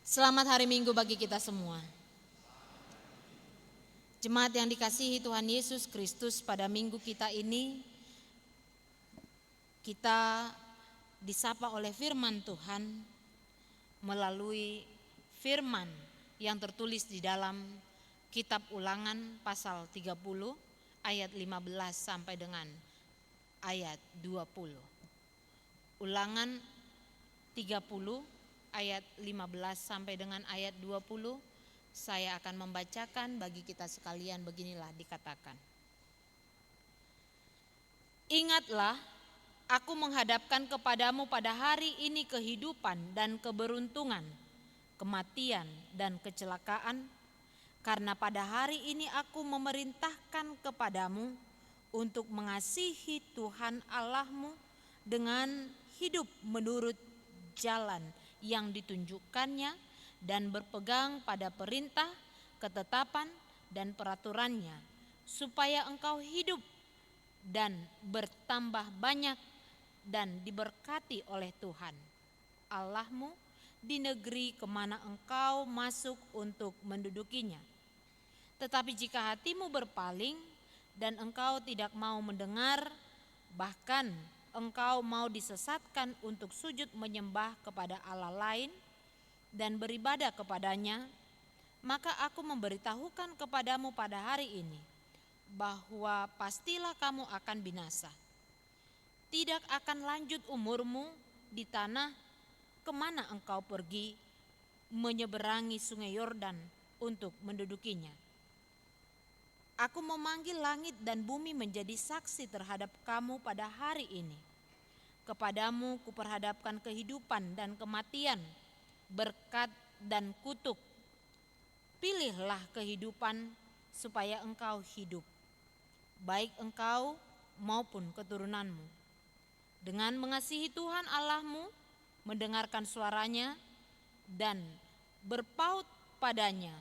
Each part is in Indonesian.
Selamat hari Minggu bagi kita semua. Jemaat yang dikasihi Tuhan Yesus Kristus, pada minggu kita ini kita disapa oleh firman Tuhan melalui firman yang tertulis di dalam kitab Ulangan pasal 30 ayat 15 sampai dengan ayat 20. Ulangan 30 ayat 15 sampai dengan ayat 20. Saya akan membacakan bagi kita sekalian. Beginilah dikatakan. Ingatlah, aku menghadapkan kepadamu pada hari ini kehidupan dan keberuntungan, kematian dan kecelakaan, karena pada hari ini aku memerintahkan kepadamu untuk mengasihi Tuhan Allahmu dengan hidup menurut jalan yang ditunjukkannya dan berpegang pada perintah, ketetapan, dan peraturannya, supaya engkau hidup dan bertambah banyak dan diberkati oleh Tuhan Allahmu di negeri kemana engkau masuk untuk mendudukinya. Tetapi jika hatimu berpaling dan engkau tidak mau mendengar, bahkan engkau mau disesatkan untuk sujud menyembah kepada Allah lain dan beribadah kepadanya, maka aku memberitahukan kepadamu pada hari ini bahwa pastilah kamu akan binasa. Tidak akan lanjut umurmu di tanah kemana engkau pergi menyeberangi sungai Yordan untuk mendudukinya. Aku memanggil langit dan bumi menjadi saksi terhadap kamu pada hari ini. Kepadamu kuperhadapkan kehidupan dan kematian, berkat dan kutuk. Pilihlah kehidupan supaya engkau hidup, baik engkau maupun keturunanmu, dengan mengasihi Tuhan Allahmu, mendengarkan suaranya dan berpaut padanya,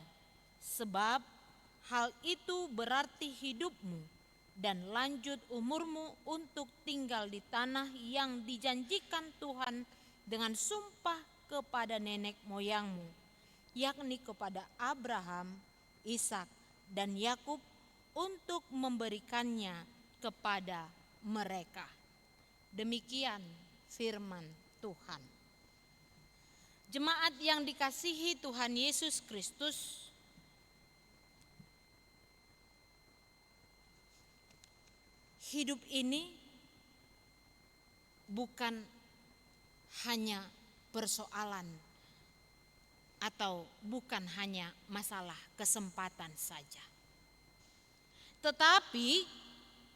sebab hal itu berarti hidupmu dan lanjut umurmu untuk tinggal di tanah yang dijanjikan Tuhan dengan sumpah kepada nenek moyangmu, yakni kepada Abraham, Ishak, dan Yakub, untuk memberikannya kepada mereka. Demikian firman Tuhan. Jemaat yang dikasihi Tuhan Yesus Kristus, hidup ini bukan hanya persoalan atau bukan hanya masalah kesempatan saja. Tetapi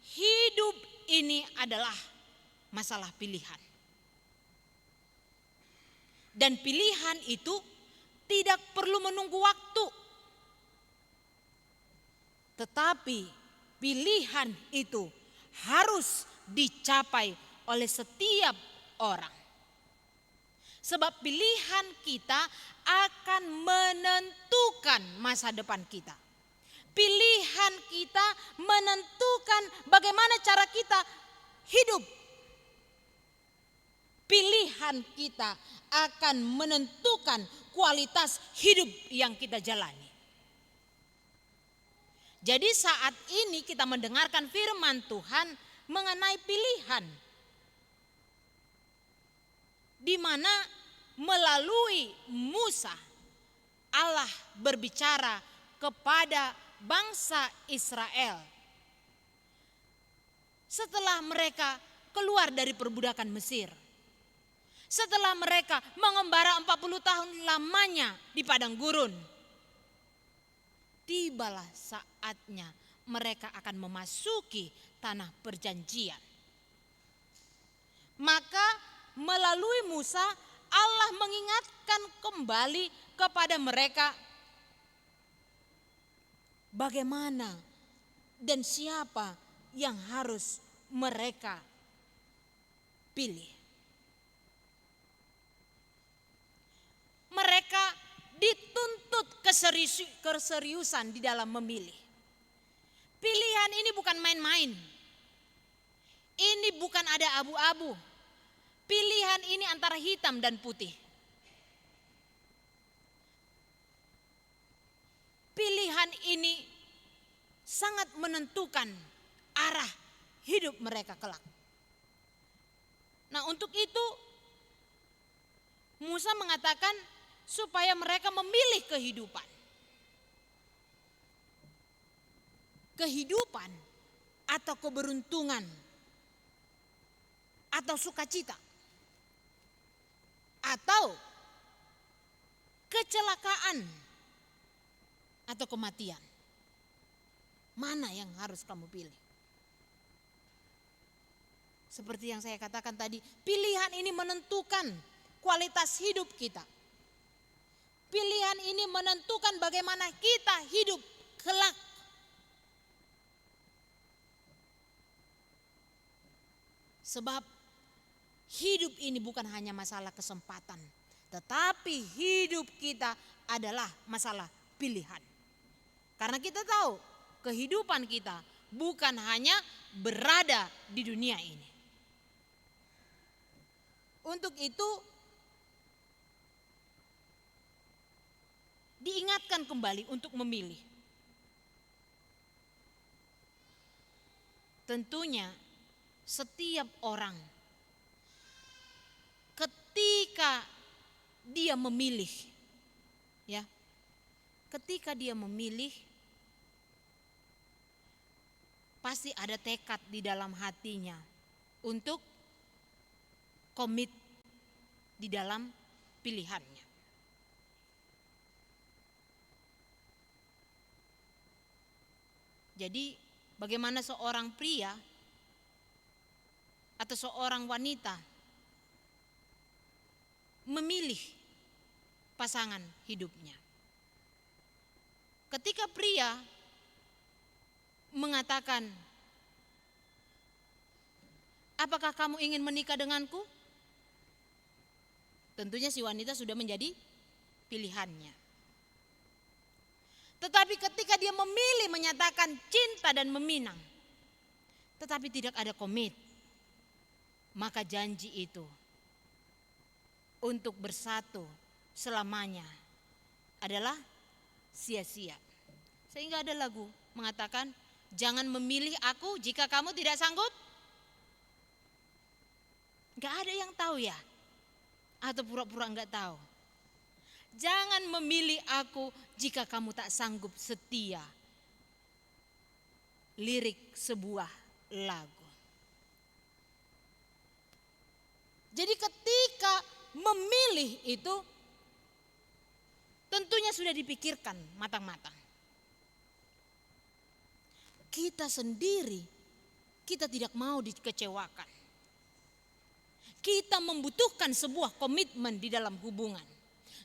hidup ini adalah masalah pilihan. Dan pilihan itu tidak perlu menunggu waktu. Tetapi pilihan itu harus dicapai oleh setiap orang. Sebab pilihan kita akan menentukan masa depan kita. Pilihan kita menentukan bagaimana cara kita hidup. Pilihan kita akan menentukan kualitas hidup yang kita jalani. Jadi saat ini kita mendengarkan firman Tuhan mengenai pilihan, di mana melalui Musa Allah berbicara kepada bangsa Israel setelah mereka keluar dari perbudakan Mesir, setelah mereka mengembara 40 tahun lamanya di padang gurun. Tibalah saatnya mereka akan memasuki tanah perjanjian. Maka melalui Musa Allah mengingatkan kembali kepada mereka bagaimana dan siapa yang harus mereka pilih. Mereka dituntut keseriusan di dalam memilih. Pilihan ini bukan main-main. Ini bukan ada abu-abu. Pilihan ini antara hitam dan putih. Pilihan ini sangat menentukan arah hidup mereka kelak. Nah, untuk itu Musa mengatakan supaya mereka memilih kehidupan. Kehidupan atau keberuntungan atau sukacita atau kecelakaan atau kematian. Mana yang harus kamu pilih? Seperti yang saya katakan tadi, pilihan ini menentukan kualitas hidup kita. Pilihan ini menentukan bagaimana kita hidup kelak. Sebab hidup ini bukan hanya masalah kesempatan, tetapi hidup kita adalah masalah pilihan. Karena kita tahu kehidupan kita bukan hanya berada di dunia ini. Untuk itu diingatkan kembali untuk memilih. Tentunya setiap orang ketika dia memilih, ya, ketika dia memilih, pasti ada tekad di dalam hatinya untuk komit di dalam pilihannya. Jadi bagaimana seorang pria atau seorang wanita memilih pasangan hidupnya. Ketika pria mengatakan, apakah kamu ingin menikah denganku? Tentunya si wanita sudah menjadi pilihannya. Tetapi ketika dia memilih menyatakan cinta dan meminang, tetapi tidak ada komit, maka janji itu untuk bersatu selamanya adalah sia-sia. Sehingga ada lagu mengatakan, jangan memilih aku jika kamu tidak sanggup. Gak ada yang tahu ya, atau pura-pura gak tahu. Jangan memilih aku jika kamu tak sanggup setia. Lirik sebuah lagu. Jadi ketika memilih itu tentunya sudah dipikirkan matang-matang. Kita sendiri, kita tidak mau dikecewakan. Kita membutuhkan sebuah komitmen di dalam hubungan.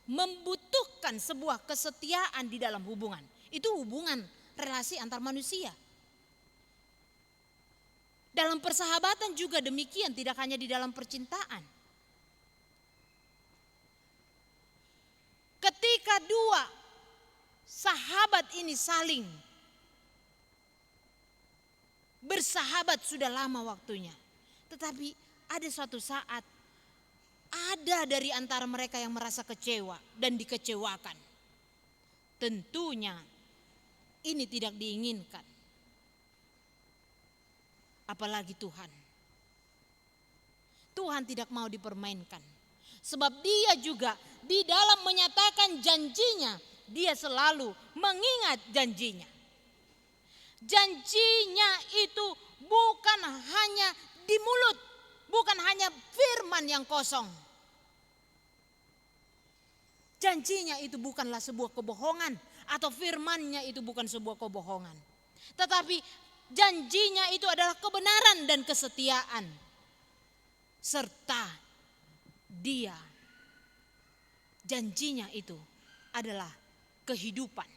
Membutuhkan sebuah kesetiaan di dalam hubungan. Itu hubungan relasi antar manusia. Dalam persahabatan juga demikian, tidak hanya di dalam percintaan. Ketika dua sahabat ini saling bersahabat sudah lama waktunya, tetapi ada suatu saat ada dari antara mereka yang merasa kecewa dan dikecewakan. Tentunya ini tidak diinginkan. Apalagi Tuhan. Tuhan tidak mau dipermainkan. Sebab dia juga di dalam menyatakan janjinya, dia selalu mengingat janjinya. Janjinya itu bukan hanya di mulut, bukan hanya firman yang kosong. Janjinya itu bukanlah sebuah kebohongan, atau firmannya itu bukan sebuah kebohongan. Tetapi janjinya itu adalah kebenaran dan kesetiaan. Serta dia, janjinya itu adalah kehidupan.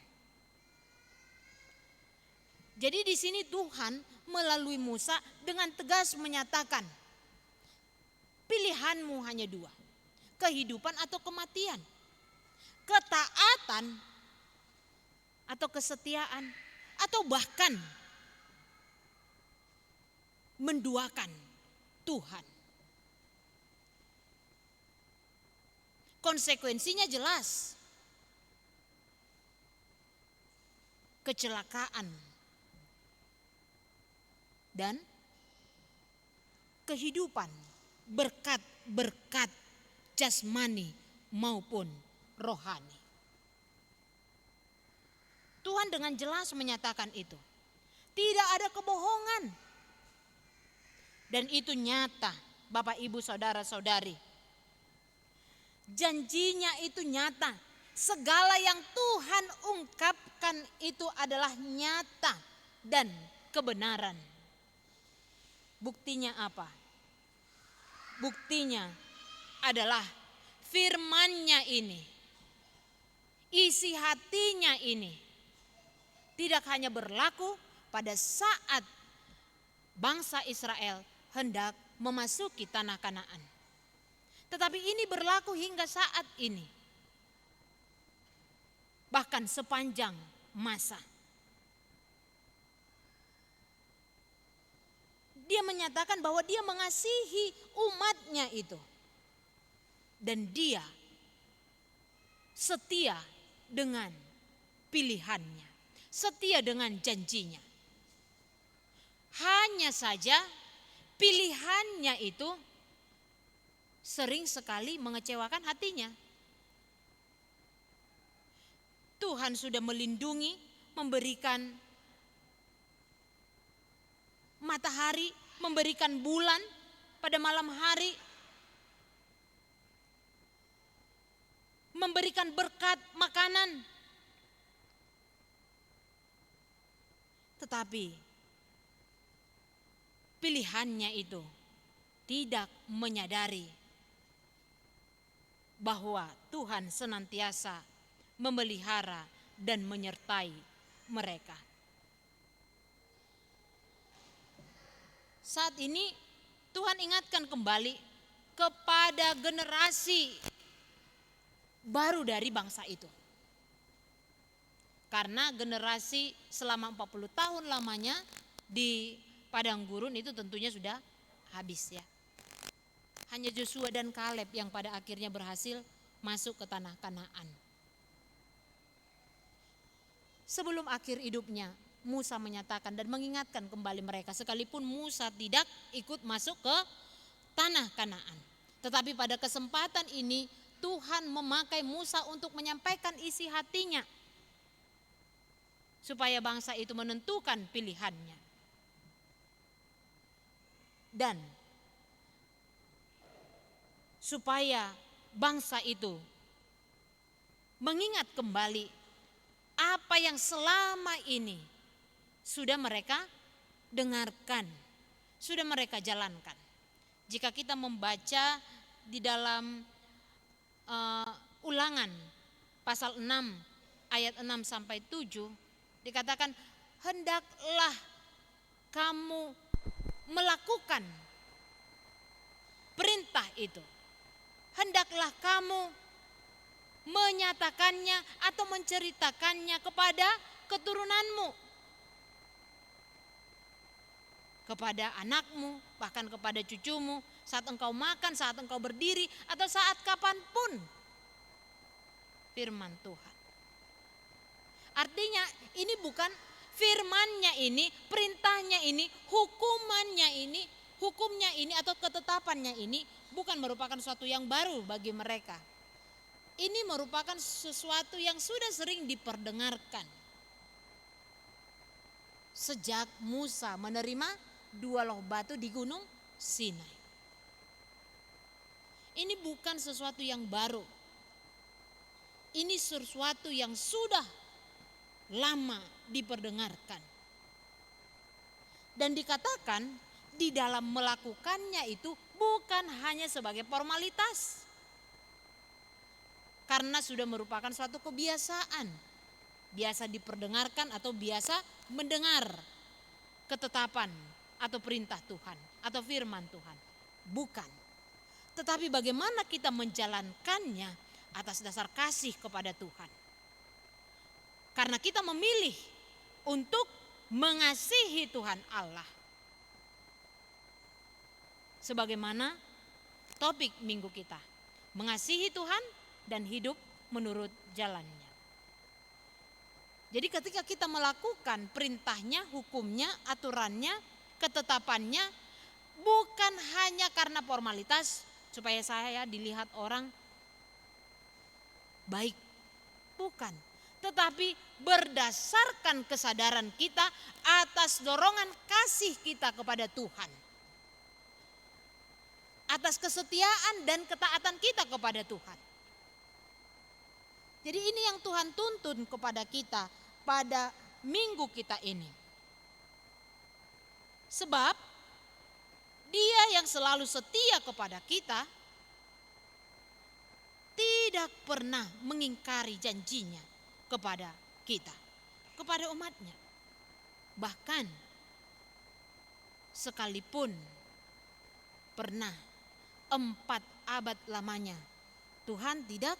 Jadi di sini Tuhan melalui Musa dengan tegas menyatakan, pilihanmu hanya dua, kehidupan atau kematian. Ketaatan atau kesetiaan, atau bahkan menduakan Tuhan. Konsekuensinya jelas. kecelakaan, dan kehidupan berkat-berkat jasmani maupun rohani. Tuhan dengan jelas menyatakan itu. Tidak ada kebohongan. Dan itu nyata, Bapak Ibu saudara-saudari. Janjinya itu nyata. Segala yang Tuhan ungkapkan itu adalah nyata dan kebenaran. Buktinya apa? Buktinya adalah firman-Nya ini. Isi hatinya ini tidak hanya berlaku pada saat bangsa Israel hendak memasuki tanah Kanaan, tetapi ini berlaku hingga saat ini, bahkan sepanjang masa. Dia menyatakan bahwa dia mengasihi umatnya itu, dan dia setia dengan pilihannya, setia dengan janjinya. Hanya saja pilihannya itu sering sekali mengecewakan hatinya. Tuhan sudah melindungi, memberikan matahari, memberikan bulan pada malam hari, memberikan berkat makanan. Tetapi pilihannya itu tidak menyadari bahwa Tuhan senantiasa memelihara dan menyertai mereka. Saat ini Tuhan ingatkan kembali kepada generasi baru dari bangsa itu. Karena generasi selama 40 tahun lamanya di padang gurun itu tentunya sudah habis ya. Hanya Joshua dan Kaleb yang pada akhirnya berhasil masuk ke tanah Kanaan. Sebelum akhir hidupnya, Musa menyatakan dan mengingatkan kembali mereka, sekalipun Musa tidak ikut masuk ke tanah Kanaan. Tetapi pada kesempatan ini Tuhan memakai Musa untuk menyampaikan isi hatinya, supaya bangsa itu menentukan pilihannya. Dan supaya bangsa itu mengingat kembali apa yang selama ini sudah mereka dengarkan, sudah mereka jalankan. Jika kita membaca di dalam Ulangan pasal 6 ayat 6 sampai 7 dikatakan, hendaklah kamu melakukan perintah itu. Hendaklah kamu menyatakannya atau menceritakannya kepada keturunanmu, kepada anakmu, bahkan kepada cucumu, saat engkau makan, saat engkau berdiri, atau saat kapanpun. Firman Tuhan. Artinya ini bukan firman-Nya ini, perintahnya ini, hukumnya ini atau ketetapannya ini bukan merupakan sesuatu yang baru bagi mereka. Ini merupakan sesuatu yang sudah sering diperdengarkan sejak Musa menerima 2 loh batu di gunung Sinai. Ini bukan sesuatu yang baru. Ini sesuatu yang sudah lama diperdengarkan. Dan dikatakan di dalam melakukannya itu bukan hanya sebagai formalitas. Karena sudah merupakan suatu kebiasaan. Biasa diperdengarkan atau biasa mendengar ketetapan atau perintah Tuhan atau firman Tuhan. Bukan. Tetapi bagaimana kita menjalankannya atas dasar kasih kepada Tuhan. Karena kita memilih untuk mengasihi Tuhan Allah. Sebagaimana topik minggu kita, mengasihi Tuhan dan hidup menurut jalannya. Jadi ketika kita melakukan perintahnya, hukumnya, aturannya, ketetapannya, bukan hanya karena formalitas supaya saya dilihat orang baik, bukan. Tetapi berdasarkan kesadaran kita atas dorongan kasih kita kepada Tuhan. Atas kesetiaan dan ketaatan kita kepada Tuhan. Jadi ini yang Tuhan tuntun kepada kita pada minggu kita ini. Sebab Dia yang selalu setia kepada kita tidak pernah mengingkari janjinya kepada kita, kepada umatnya. Bahkan sekalipun pernah 4 abad lamanya Tuhan tidak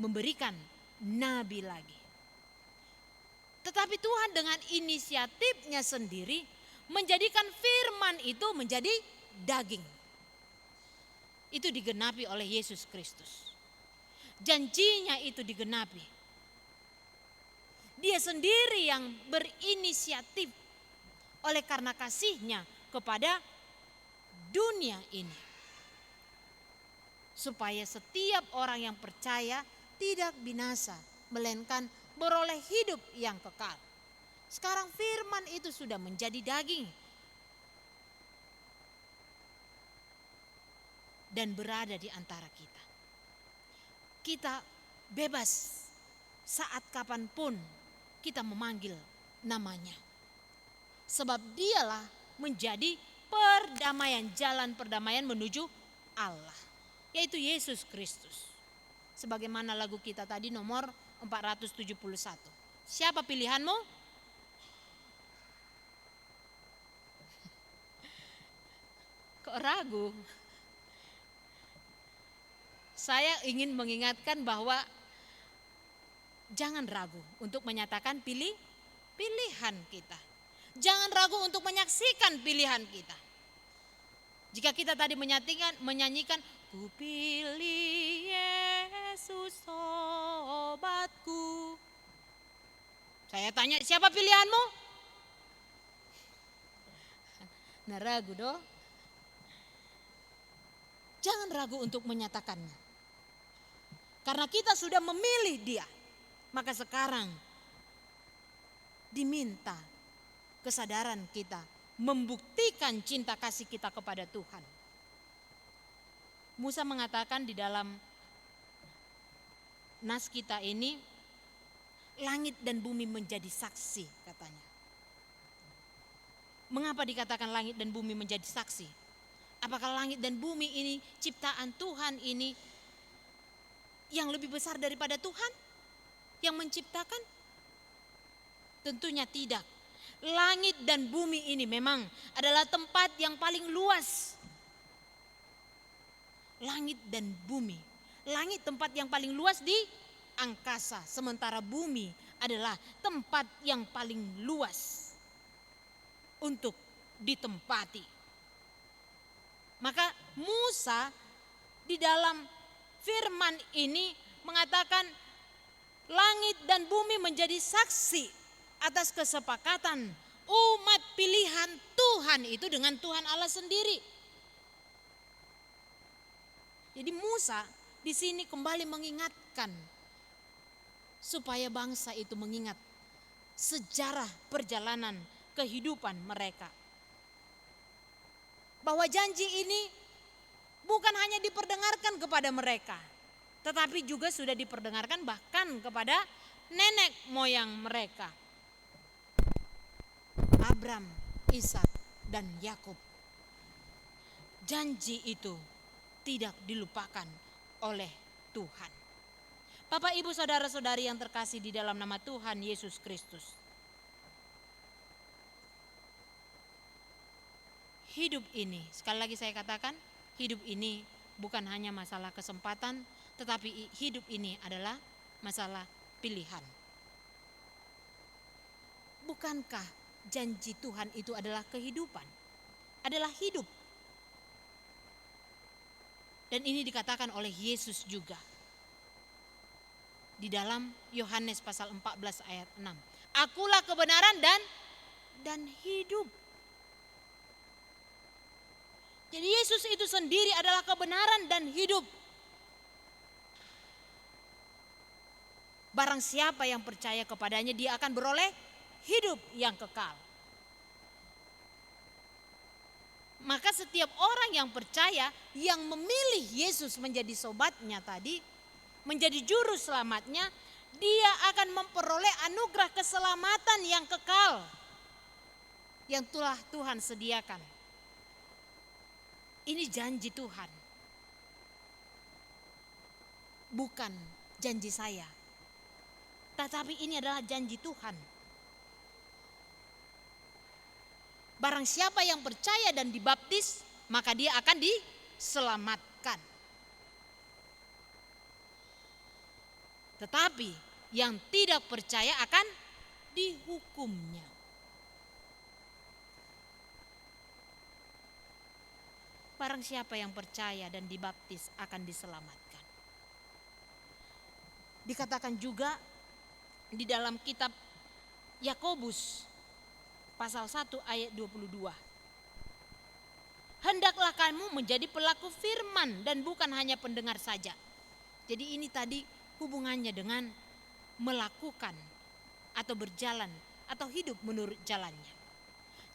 memberikan nabi lagi. Tetapi Tuhan dengan inisiatifnya sendiri menjadikan firman itu menjadi daging. Itu digenapi oleh Yesus Kristus. Janjinya itu digenapi. Dia sendiri yang berinisiatif oleh karena kasihnya kepada dunia ini. Supaya setiap orang yang percaya tidak binasa, melainkan beroleh hidup yang kekal. Sekarang firman itu sudah menjadi daging dan berada di antara kita. Kita bebas saat kapanpun kita memanggil namanya. Sebab Dialah menjadi perdamaian, jalan perdamaian menuju Allah, yaitu Yesus Kristus. Sebagaimana lagu kita tadi nomor 471. Siapa pilihanmu? Kok ragu? Saya ingin mengingatkan bahwa jangan ragu untuk menyatakan pilihan kita. Jangan ragu untuk menyaksikan pilihan kita. Jika kita tadi menyanyikan ku pilih Yesus obatku. Saya tanya, siapa pilihanmu? Nah, ragu doh. Jangan ragu untuk menyatakannya. Karena kita sudah memilih Dia. Maka sekarang diminta kesadaran kita membuktikan cinta kasih kita kepada Tuhan. Musa mengatakan di dalam nas kita ini, langit dan bumi menjadi saksi katanya. Mengapa dikatakan langit dan bumi menjadi saksi? Apakah langit dan bumi ini ciptaan Tuhan ini yang lebih besar daripada Tuhan yang menciptakan? Tentunya tidak. Langit dan bumi ini memang adalah tempat yang paling luas. Langit dan bumi. Langit tempat yang paling luas di angkasa. Sementara bumi adalah tempat yang paling luas untuk ditempati. Maka Musa di dalam firman ini mengatakan langit dan bumi menjadi saksi atas kesepakatan umat pilihan Tuhan itu dengan Tuhan Allah sendiri. Jadi Musa di sini kembali mengingatkan supaya bangsa itu mengingat sejarah perjalanan kehidupan mereka. Bahwa janji ini bukan hanya diperdengarkan kepada mereka, tetapi juga sudah diperdengarkan bahkan kepada nenek moyang mereka. Abram, Ishak, dan Yakub. Janji itu tidak dilupakan oleh Tuhan. Bapak, Ibu, saudara-saudari yang terkasih di dalam nama Tuhan Yesus Kristus. Hidup ini, sekali lagi saya katakan, hidup ini bukan hanya masalah kesempatan, tetapi hidup ini adalah masalah pilihan. Bukankah janji Tuhan itu adalah kehidupan, adalah hidup? Dan ini dikatakan oleh Yesus juga. di dalam Yohanes pasal 14 ayat 6. Akulah kebenaran dan hidup. Jadi Yesus itu sendiri adalah kebenaran dan hidup. Barang siapa yang percaya kepadanya, dia akan beroleh hidup yang kekal. Maka setiap orang yang percaya, yang memilih Yesus menjadi sobatnya tadi, menjadi juru selamatnya, dia akan memperoleh anugerah keselamatan yang kekal yang telah Tuhan sediakan. Ini janji Tuhan, bukan janji saya, tetapi ini adalah janji Tuhan. Barang siapa yang percaya dan dibaptis, maka dia akan diselamatkan. Tetapi yang tidak percaya akan dihukumnya. Barang siapa yang percaya dan dibaptis akan diselamatkan. Dikatakan juga di dalam kitab Yakobus pasal 1 ayat 22. Hendaklah kamu menjadi pelaku firman dan bukan hanya pendengar saja. Jadi ini tadi hubungannya dengan melakukan atau berjalan atau hidup menurut jalannya.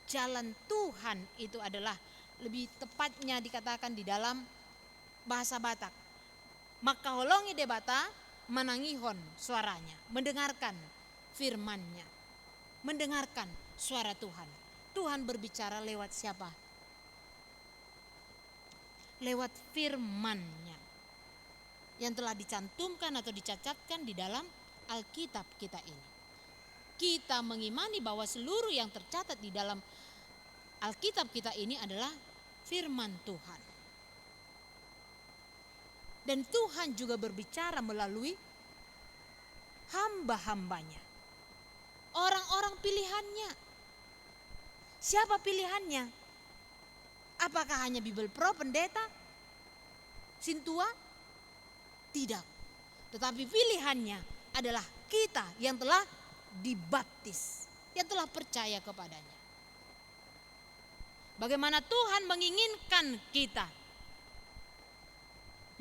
Jalan Tuhan itu adalah, lebih tepatnya dikatakan di dalam bahasa Batak, makaholongi debata manangihon suaranya, mendengarkan firman-Nya, mendengarkan suara Tuhan. Tuhan berbicara lewat siapa? Lewat firman-Nya yang telah dicantumkan atau dicacatkan di dalam Alkitab kita ini. Kita mengimani bahwa seluruh yang tercatat di dalam Alkitab kita ini adalah firman Tuhan. Dan Tuhan juga berbicara melalui hamba-hambanya, orang-orang pilihannya. Siapa pilihannya? Apakah hanya Bible Pro, pendeta, sintua? Tidak. Tetapi pilihannya adalah kita yang telah dibaptis, yang telah percaya kepadanya. Bagaimana Tuhan menginginkan kita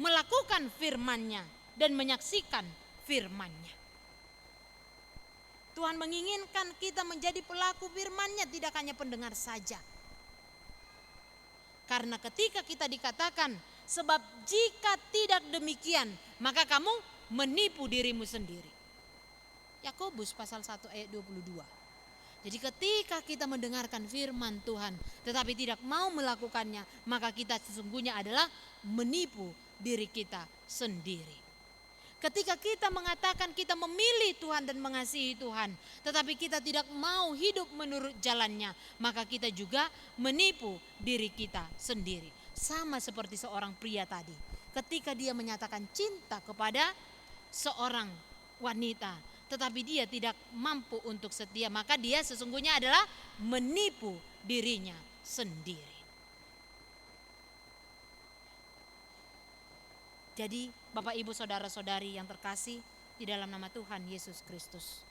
melakukan firman-Nya dan menyaksikan firman-Nya. Tuhan menginginkan kita menjadi pelaku firman-Nya, tidak hanya pendengar saja. Karena ketika kita dikatakan, sebab jika tidak demikian, maka kamu menipu dirimu sendiri. Yakobus pasal 1 ayat 22. Jadi ketika kita mendengarkan firman Tuhan tetapi tidak mau melakukannya, maka kita sesungguhnya adalah menipu diri kita sendiri. Ketika kita mengatakan kita memilih Tuhan dan mengasihi Tuhan, tetapi kita tidak mau hidup menurut jalannya, maka kita juga menipu diri kita sendiri. Sama seperti seorang pria tadi, ketika dia menyatakan cinta kepada seorang wanita, tetapi dia tidak mampu untuk setia, maka dia sesungguhnya adalah menipu dirinya sendiri. Jadi Bapak Ibu Saudara-saudari yang terkasih di dalam nama Tuhan Yesus Kristus,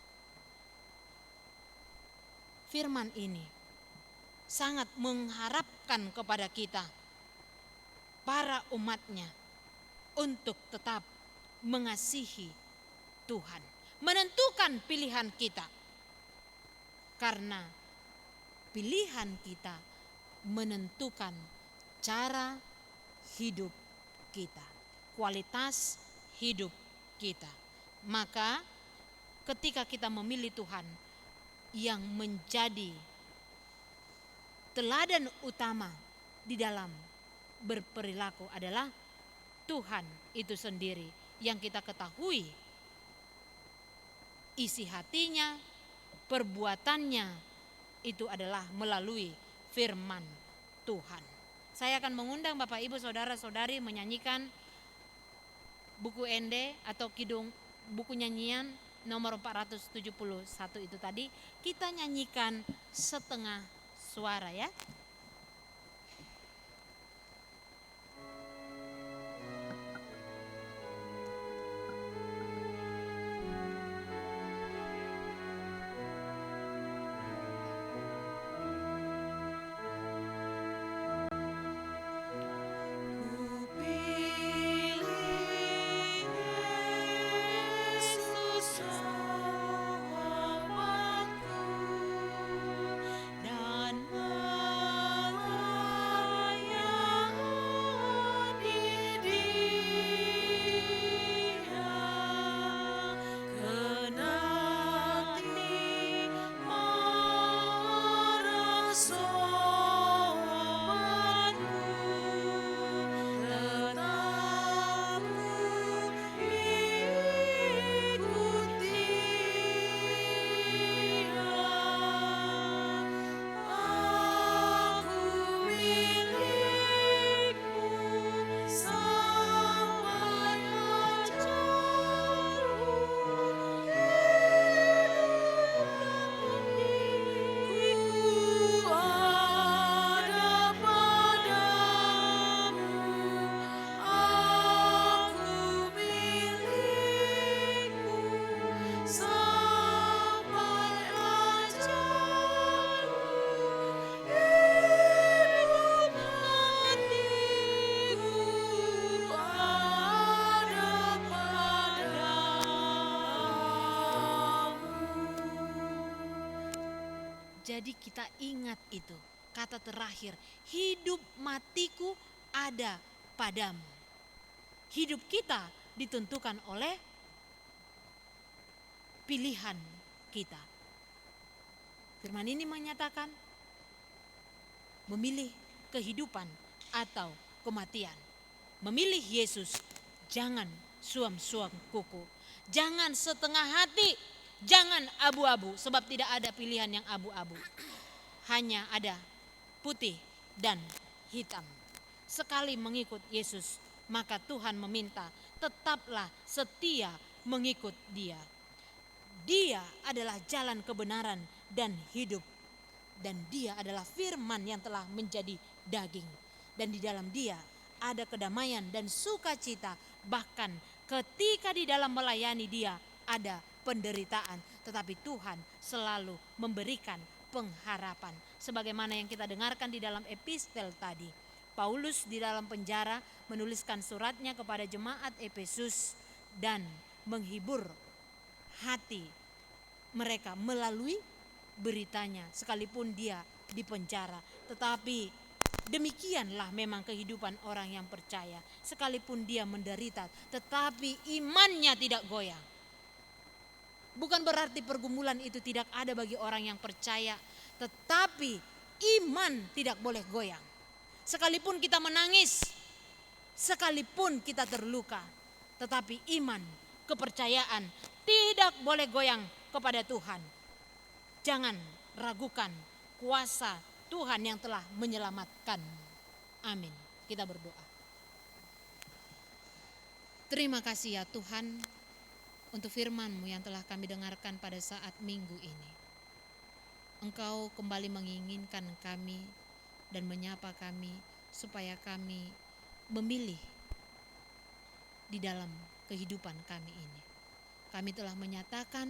firman ini sangat mengharapkan kepada kita, para umatnya, untuk tetap mengasihi Tuhan, menentukan pilihan kita. Karena pilihan kita menentukan cara hidup kita, kualitas hidup kita. Maka ketika kita memilih Tuhan, yang menjadi teladan utama di dalam berperilaku adalah Tuhan itu sendiri, yang kita ketahui isi hatinya, perbuatannya itu adalah melalui firman Tuhan. Saya akan mengundang Bapak Ibu Saudara-saudari menyanyikan buku Ende atau kidung buku nyanyian nomor 471 itu tadi. Kita nyanyikan setengah suara ya. Jadi kita ingat itu, kata terakhir, hidup matiku ada padamu. Hidup kita ditentukan oleh pilihan kita. Firman ini menyatakan memilih kehidupan atau kematian. Memilih Yesus, jangan suam-suam kuku, jangan setengah hati, jangan abu-abu, sebab tidak ada pilihan yang abu-abu. Hanya ada putih dan hitam. Sekali mengikut Yesus, maka Tuhan meminta tetaplah setia mengikut Dia. Dia adalah jalan kebenaran dan hidup. Dan Dia adalah firman yang telah menjadi daging. Dan di dalam Dia ada kedamaian dan sukacita. Bahkan ketika di dalam melayani Dia ada penderitaan. Tetapi Tuhan selalu memberikan pengharapan. Sebagaimana yang kita dengarkan di dalam epistel tadi. Paulus di dalam penjara menuliskan suratnya kepada jemaat Efesus dan menghibur hati mereka melalui beritanya sekalipun dia di penjara. Tetapi demikianlah memang kehidupan orang yang percaya. Sekalipun dia menderita, tetapi imannya tidak goyang. Bukan berarti pergumulan itu tidak ada bagi orang yang percaya, tetapi iman tidak boleh goyang. Sekalipun kita menangis, sekalipun kita terluka, tetapi iman, kepercayaan tidak boleh goyang kepada Tuhan. Jangan ragukan kuasa Tuhan yang telah menyelamatkan. Amin. Kita berdoa. Terima kasih ya Tuhan untuk firman-Mu yang telah kami dengarkan pada saat minggu ini. Engkau kembali menginginkan kami dan menyapa kami supaya kami memilih di dalam kehidupan kami ini. Kami telah menyatakan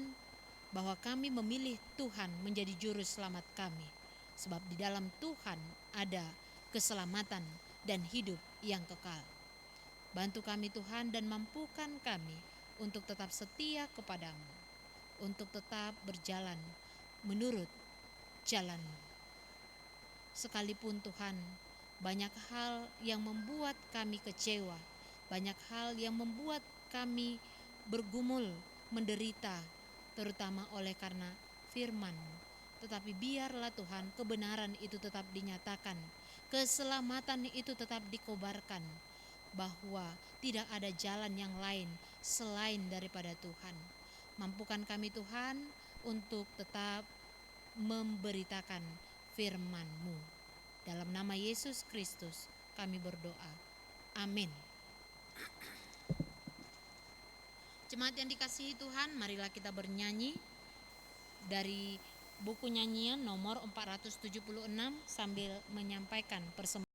bahwa kami memilih Tuhan menjadi juru selamat kami. Sebab di dalam Tuhan ada keselamatan dan hidup yang kekal. Bantu kami Tuhan dan mampukan kami untuk tetap setia kepadamu. Untuk tetap berjalan menurut jalan-Mu. Sekalipun Tuhan banyak hal yang membuat kami kecewa. Banyak hal yang membuat kami bergumul, menderita, terutama oleh karena firman-Mu. Tetapi biarlah Tuhan kebenaran itu tetap dinyatakan, keselamatan itu tetap dikobarkan, bahwa tidak ada jalan yang lain selain daripada Tuhan. Mampukan kami Tuhan untuk tetap memberitakan firman-Mu. Dalam nama Yesus Kristus kami berdoa. Amin. Jemaat yang dikasihi Tuhan, marilah kita bernyanyi dari buku nyanyian nomor 476 sambil menyampaikan persembahan.